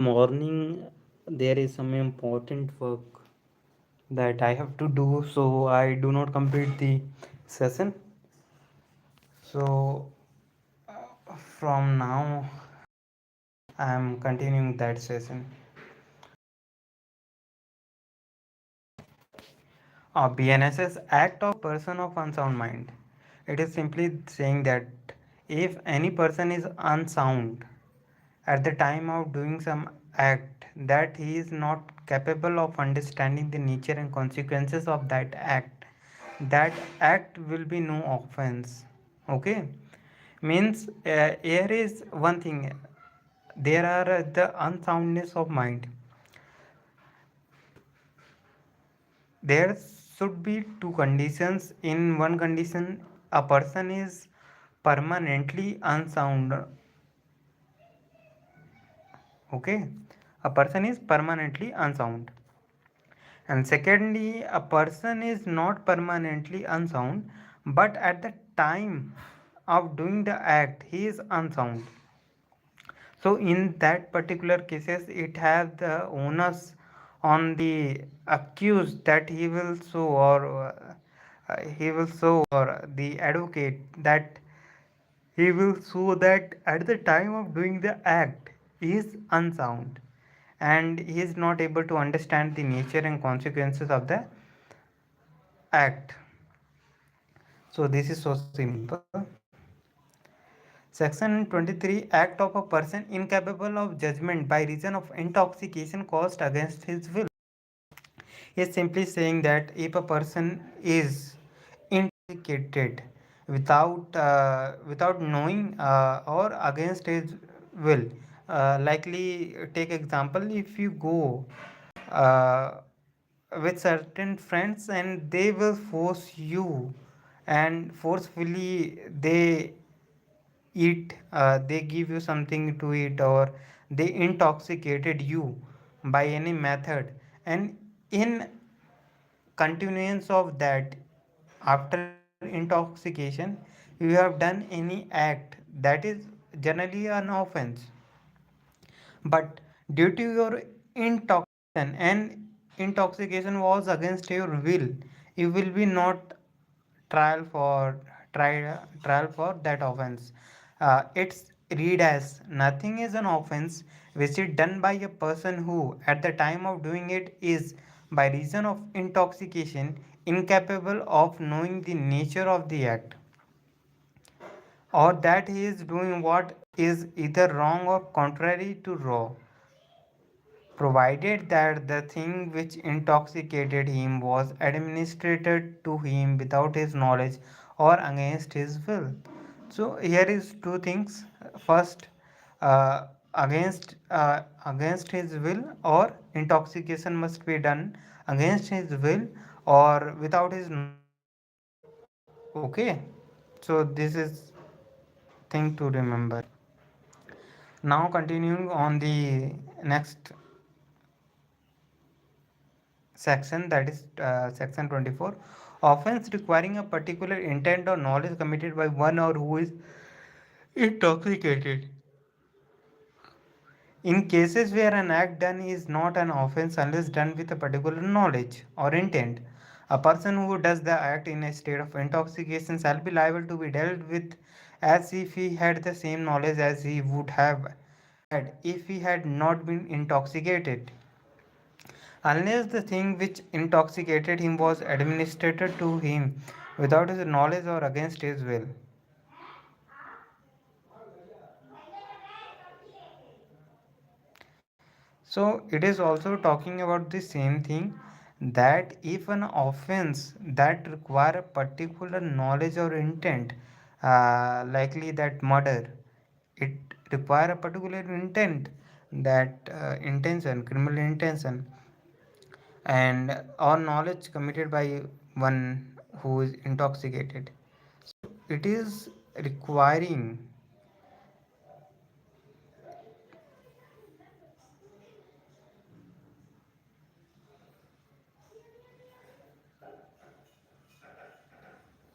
Morning, there is some important work that I have to do, so I do not complete the session. So, from now, I am continuing that session. BNSS act of person of unsound mind. It is simply saying that if any person is unsound at the time of doing some act, that he is not capable of understanding the nature and consequences of that act will be no offense. Okay, means here is one thing. There are the unsoundness of mind. There should be two conditions. In one condition, a person is permanently unsound. Okay, a person is permanently unsound. And secondly, a person is not permanently unsound, but at the time of doing the act, he is unsound. So in that particular cases, it has the onus on the accused that he will show, or the advocate that he will show that at the time of doing the act he is unsound and he is not able to understand the nature and consequences of the act. So this is so simple. Section 23, act of a person incapable of judgment by reason of intoxication caused against his will, is simply saying that if a person is intoxicated without knowing or against his will, likely take example, if you go uh, with certain friends and they will force you and forcefully they give you something to eat, or they intoxicated you by any method, and in continuance of that, after intoxication, you have done any act that is generally an offense, but due to your intoxication, and intoxication was against your will, you will be not trial for trial for that offense. It's read as nothing is an offense which is done by a person who at the time of doing it is by reason of intoxication incapable of knowing the nature of the act, or that he is doing what is either wrong or contrary to law, provided that the thing which intoxicated him was administered to him without his knowledge or against his will. So here is two things. First, against his will, or intoxication must be done against his will or without his knowledge. Okay, so this is thing to remember. Now continuing on the next section, that is section 24, offense requiring a particular intent or knowledge committed by one or who is intoxicated. In cases where an act done is not an offense unless done with a particular knowledge or intent, a person who does the act in a state of intoxication shall be liable to be dealt with as if he had the same knowledge as he would have had if he had not been intoxicated, unless the thing which intoxicated him was administered to him without his knowledge or against his will. So it is also talking about the same thing, that if an offense that require a particular knowledge or intent, likely that murder, it require a particular intent, that intention, criminal intention, and or knowledge committed by one who is intoxicated. So it is requiring,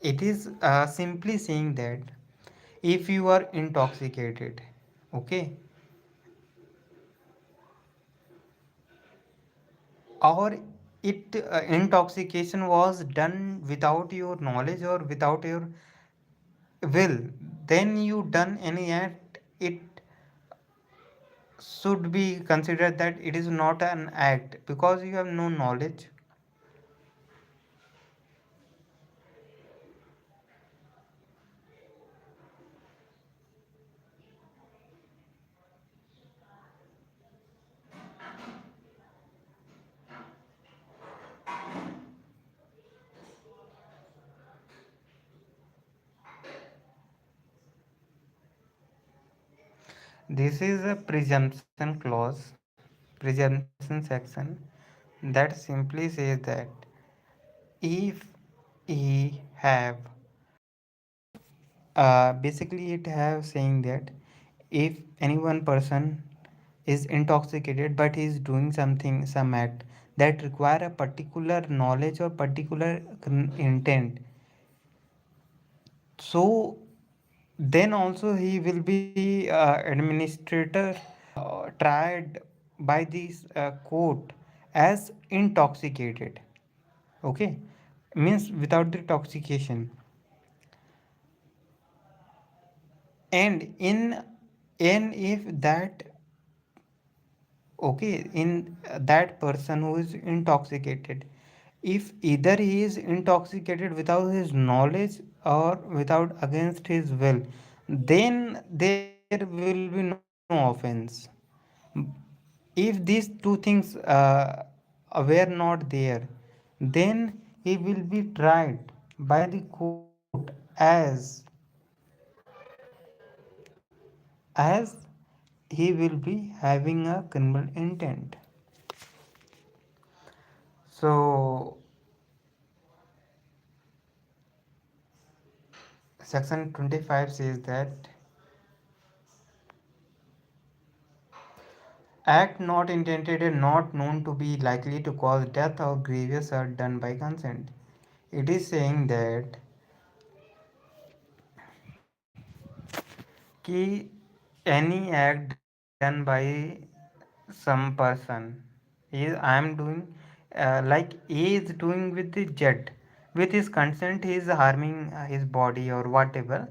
it is simply saying that if you are intoxicated, okay, or it intoxication was done without your knowledge or without your will, then you done any act, it should be considered that it is not an act because you have no knowledge. This is a presumption clause, presumption section, that simply says that if he have basically it have saying that if any one person is intoxicated but he is doing something, some act that require a particular knowledge or particular intent, so then also he will be administrator tried by this court as intoxicated. Okay, means without the intoxication. And if that, okay, in that person who is intoxicated, if either he is intoxicated without his knowledge or without against his will, then there will be no offense. If these two things were not there, then he will be tried by the court as he will be having a criminal intent. So section 25 says that act not intended and not known to be likely to cause death or grievous hurt done by consent. It is saying that कि any act done by some person is I am doing like A is doing with the jet, with his consent he is harming his body or whatever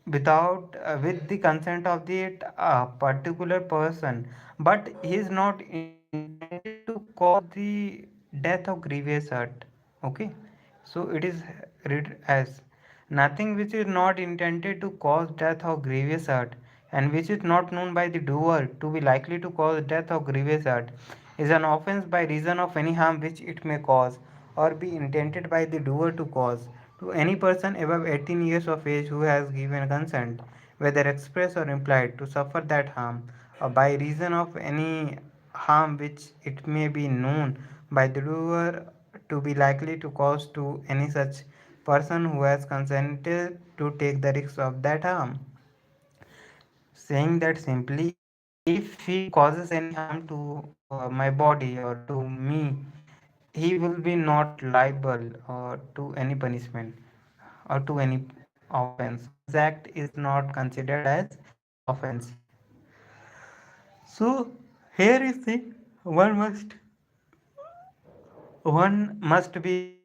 without with the consent of the particular person, but he is not intended to cause the death or grievous hurt. Okay, so it is read as nothing which is not intended to cause death or grievous hurt, and which is not known by the doer to be likely to cause death or grievous hurt, is an offence by reason of any harm which it may cause or be intended by the doer to cause to any person above 18 years of age who has given consent, whether express or implied, to suffer that harm, or by reason of any harm which it may be known by the doer to be likely to cause to any such person who has consented to take the risks of that harm. Saying that simply, if he causes any harm to my body or to me, he will be not liable to any punishment or to any offense. His act is not considered as offense. So here is the one must one must be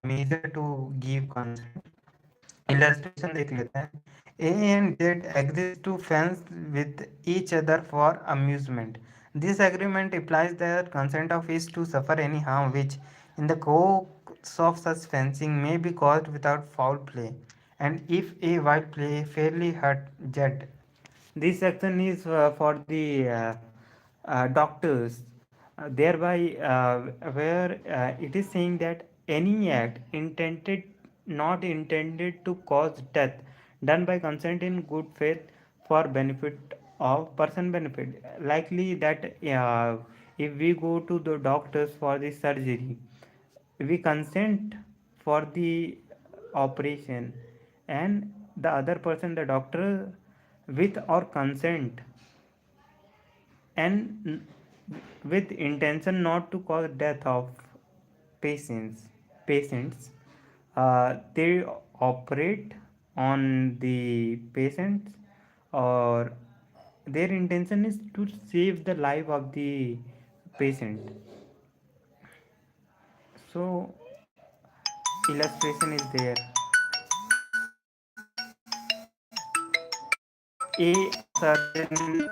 measure to give consent. Illustration देख लेते हैं. A and Z exist to fence with each other for amusement. This agreement implies their consent of each to suffer any harm which, in the course of such fencing, may be caused without foul play. And if A while play fairly hurt Z, this section is for the doctors, thereby where it is saying that any act intended not intended to cause death done by consent in good faith for benefit of person benefit, likely that if we go to the doctors for the surgery, we consent for the operation, and the other person, the doctor, with our consent and with intention not to cause death of patients, they operate on the patients, or their intention is to save the life of the patient. So illustration is there. A certain